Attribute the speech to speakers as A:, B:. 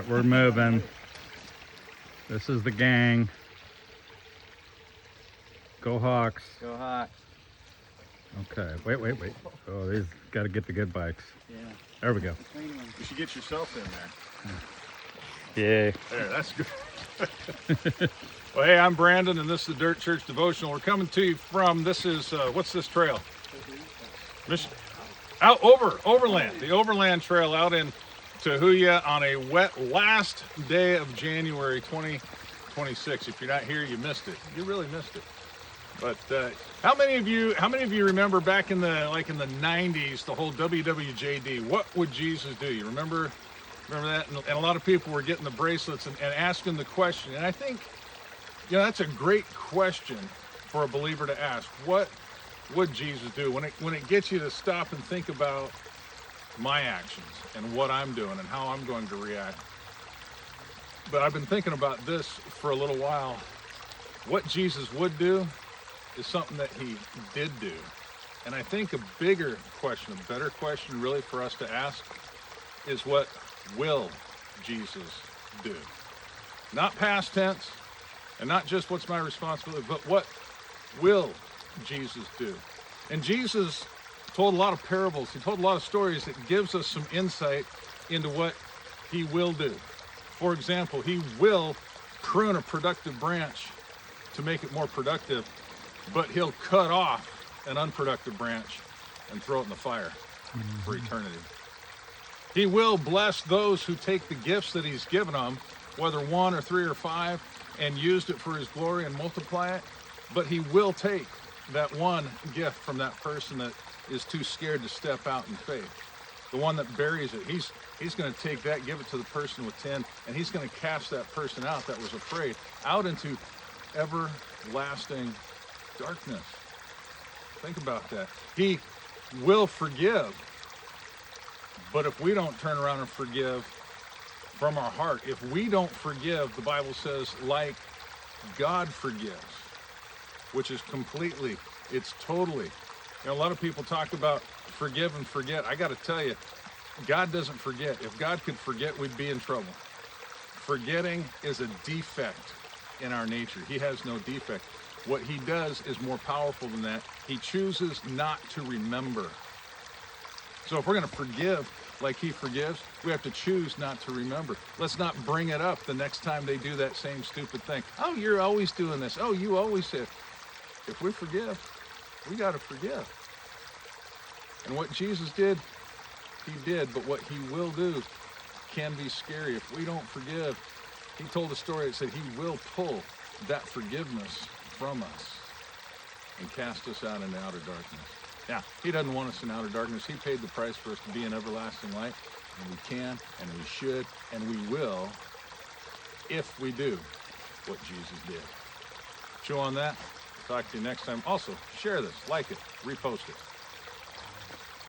A: right, we're moving. This is the gang. Go Hawks.
B: Go Hawks.
A: Okay, wait. Oh, these got to get the good bikes.
B: Yeah.
A: There we go.
C: You should get yourself in there.
A: Yeah.
C: There, that's good. Well, hey, I'm Brandon, and this is the Dirt Church Devotional. We're coming to you from, this is, what's this trail? Overland. The Overland Trail out in Tahuya on a wet last day of January 2026. If you're not here, you missed it. You really missed it. But how many of you remember back in the 90s, the whole Wwjd? What would Jesus do? You remember that? And a lot of people were getting the bracelets and asking the question. And I think, that's a great question for a believer to ask. What would Jesus do? When it gets you to stop and think about my actions and what I'm doing and how I'm going to react. But I've been thinking about this for a little while. What Jesus would do is something that he did do. And I think a bigger question, a better question really for us to ask is, what will Jesus do? Not past tense, and not just what's my responsibility, but what will Jesus do? And Jesus told a lot of parables. He told a lot of stories that gives us some insight into what he will do. For example, he will prune a productive branch to make it more productive, but he'll cut off an unproductive branch and throw it in the fire for eternity. He will bless those who take the gifts that he's given them, whether 1 or 3 or 5, and used it for his glory and multiply it. But he will take that one gift from that person that is too scared to step out in faith. The one that buries it, he's going to take that, give it to the person with 10, and he's going to cast that person out that was afraid out into everlasting darkness. Think about that. He will forgive, but if we don't turn around and forgive from our heart, if we don't forgive, the Bible says, like God forgives, which is completely, it's totally. A lot of people talk about forgive and forget. I got to tell you, God doesn't forget. If God could forget, we'd be in trouble. Forgetting is a defect in our nature. He has no defect. What he does is more powerful than that. He chooses not to remember. So if we're going to forgive like he forgives, we have to choose not to remember. Let's not bring it up the next time they do that same stupid thing. Oh, you're always doing this. Oh, you always say it. If we forgive, we got to forgive. And what Jesus did, he did. But what he will do can be scary. If we don't forgive, he told a story that said he will pull that forgiveness from us and cast us out into outer darkness. Now, he doesn't want us in outer darkness. He paid the price for us to be in everlasting light. And we can, and we should, and we will if we do what Jesus did. Chew on that. Talk to you next time. Also, share this, like it, repost it.